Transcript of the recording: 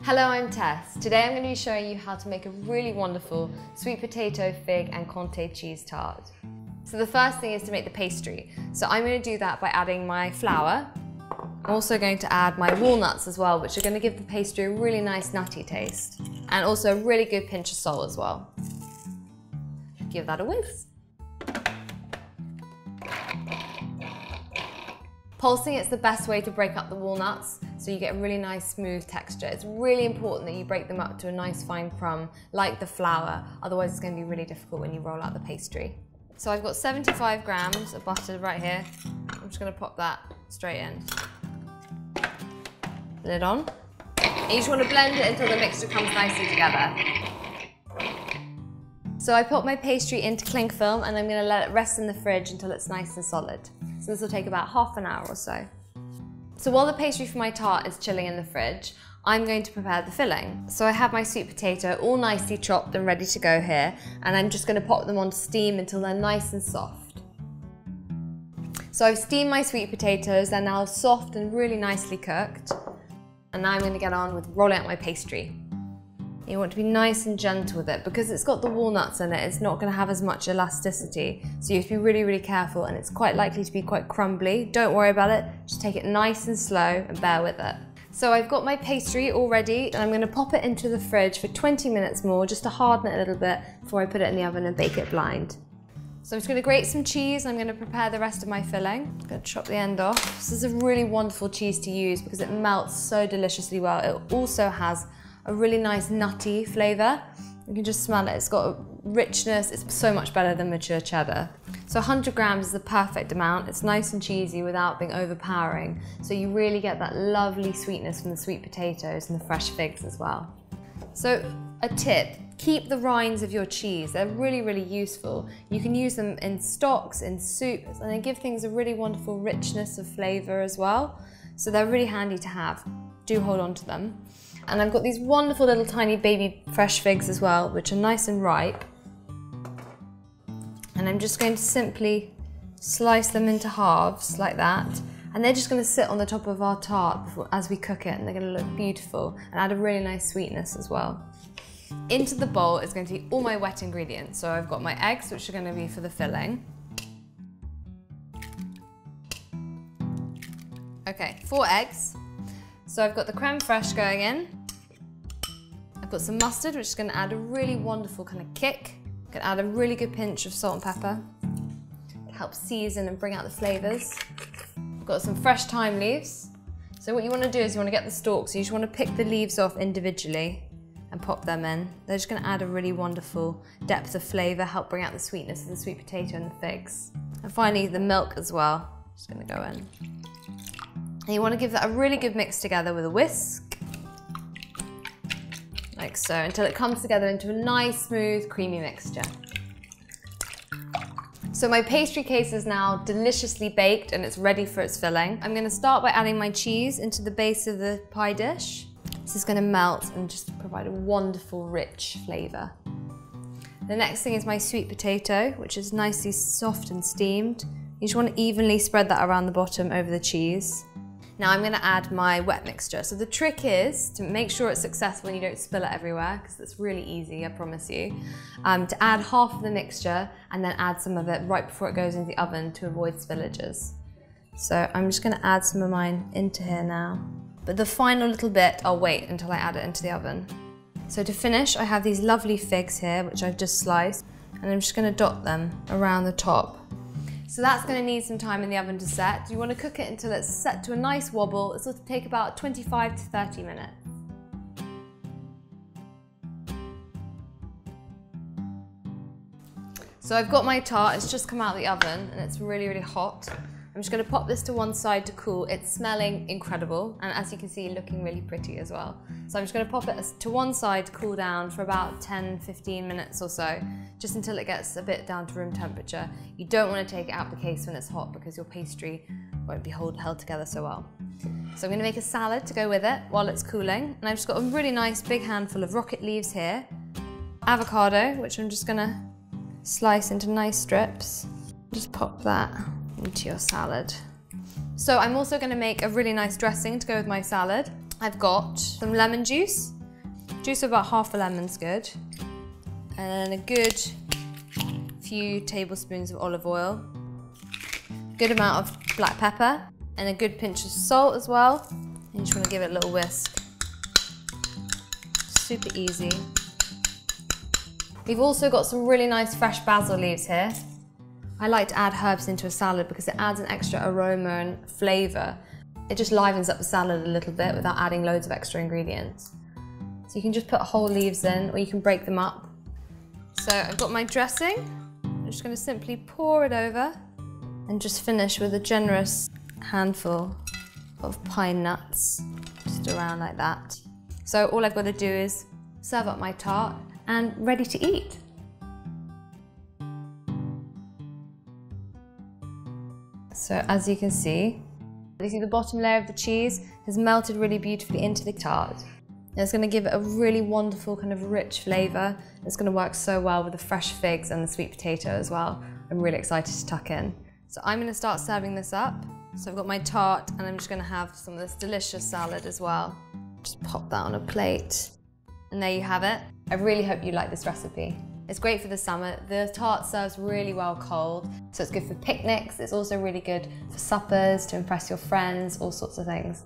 Hello, I'm Tess. Today I'm going to be showing you how to make a really wonderful sweet potato, fig and Comte cheese tart. So the first thing is to make the pastry. So I'm going to do that by adding my flour. I'm also going to add my walnuts as well, which are going to give the pastry a really nice nutty taste. And also a really good pinch of salt as well. Give that a whiz. Pulsing it's the best way to break up the walnuts, so you get a really nice smooth texture. It's really important that you break them up to a nice fine crumb, like the flour, otherwise it's going to be really difficult when you roll out the pastry. So I've got 75 grams of butter right here. I'm just going to pop that straight in. Lid on. And you just want to blend it until the mixture comes nicely together. So I put my pastry into cling film and I'm going to let it rest in the fridge until it's nice and solid. So this will take about half an hour or so. So while the pastry for my tart is chilling in the fridge, I'm going to prepare the filling. So I have my sweet potato all nicely chopped and ready to go here, and I'm just going to pop them on steam until they're nice and soft. So I've steamed my sweet potatoes, they're now soft and really nicely cooked. And now I'm going to get on with rolling out my pastry. You want to be nice and gentle with it because it's got the walnuts in it, it's not going to have as much elasticity. So you have to be really, really careful, and it's quite likely to be quite crumbly. Don't worry about it, just take it nice and slow and bear with it. So I've got my pastry all ready and I'm going to pop it into the fridge for 20 minutes more just to harden it a little bit before I put it in the oven and bake it blind. So I'm just going to grate some cheese and I'm going to prepare the rest of my filling. I'm going to chop the end off. This is a really wonderful cheese to use because it melts so deliciously well. It also has a really nice nutty flavour. You can just smell it. It's got a richness. It's so much better than mature cheddar. So 100 grams is the perfect amount. It's nice and cheesy without being overpowering. So you really get that lovely sweetness from the sweet potatoes and the fresh figs as well. So a tip, keep the rinds of your cheese. They're really, really useful. You can use them in stocks, in soups, and they give things a really wonderful richness of flavour as well. So they're really handy to have. Do hold on to them. And I've got these wonderful little tiny baby fresh figs as well, which are nice and ripe. And I'm just going to simply slice them into halves like that. And they're just going to sit on the top of our tart as we cook it, and they're going to look beautiful and add a really nice sweetness as well. Into the bowl is going to be all my wet ingredients. So I've got my eggs, which are going to be for the filling. Okay, 4 eggs. So I've got the creme fraiche going in. I've got some mustard, which is going to add a really wonderful kind of kick. I'm going to add a really good pinch of salt and pepper. It helps season and bring out the flavours. I've got some fresh thyme leaves. So what you want to do is you want to get the stalks. You just want to pick the leaves off individually and pop them in. They're just going to add a really wonderful depth of flavour, help bring out the sweetness of the sweet potato and the figs. And finally the milk as well. Just going to go in. And you want to give that a really good mix together with a whisk, like so, until it comes together into a nice, smooth, creamy mixture. So my pastry case is now deliciously baked and it's ready for its filling. I'm going to start by adding my cheese into the base of the pie dish. This is going to melt and just provide a wonderful, rich flavour. The next thing is my sweet potato, which is nicely soft and steamed. You just want to evenly spread that around the bottom over the cheese. Now I'm going to add my wet mixture. So the trick is to make sure it's successful and you don't spill it everywhere, because it's really easy, I promise you. To add half of the mixture and then add some of it right before it goes into the oven to avoid spillages. So I'm just going to add some of mine into here now. But the final little bit, I'll wait until I add it into the oven. So to finish, I have these lovely figs here, which I've just sliced, and I'm just going to dot them around the top. So that's going to need some time in the oven to set. You want to cook it until it's set to a nice wobble. It's going to take about 25 to 30 minutes. So I've got my tart, it's just come out of the oven and it's really, really hot. I'm just going to pop this to one side to cool. It's smelling incredible, and as you can see, looking really pretty as well. So I'm just going to pop it to one side to cool down for about 10-15 minutes or so, just until it gets a bit down to room temperature. You don't want to take it out of the case when it's hot because your pastry won't be held together so well. So I'm going to make a salad to go with it while it's cooling, and I've just got a really nice big handful of rocket leaves here, avocado, which I'm just going to slice into nice strips. Just pop that into your salad. So I'm also going to make a really nice dressing to go with my salad. I've got some lemon juice. Juice of about half a lemon's good. And then a good few tablespoons of olive oil. Good amount of black pepper. And a good pinch of salt as well. And you just want to give it a little whisk. Super easy. We've also got some really nice fresh basil leaves here. I like to add herbs into a salad because it adds an extra aroma and flavour. It just livens up the salad a little bit without adding loads of extra ingredients. So you can just put whole leaves in, or you can break them up. So I've got my dressing. I'm just going to simply pour it over and just finish with a generous handful of pine nuts, just around like that. So all I've got to do is serve up my tart and ready to eat. So as you can see the bottom layer of the cheese has melted really beautifully into the tart. And it's going to give it a really wonderful kind of rich flavour. It's going to work so well with the fresh figs and the sweet potato as well. I'm really excited to tuck in. So I'm going to start serving this up. So I've got my tart and I'm just going to have some of this delicious salad as well. Just pop that on a plate. And there you have it. I really hope you like this recipe. It's great for the summer. The tart serves really well cold, so it's good for picnics. It's also really good for suppers, to impress your friends, all sorts of things.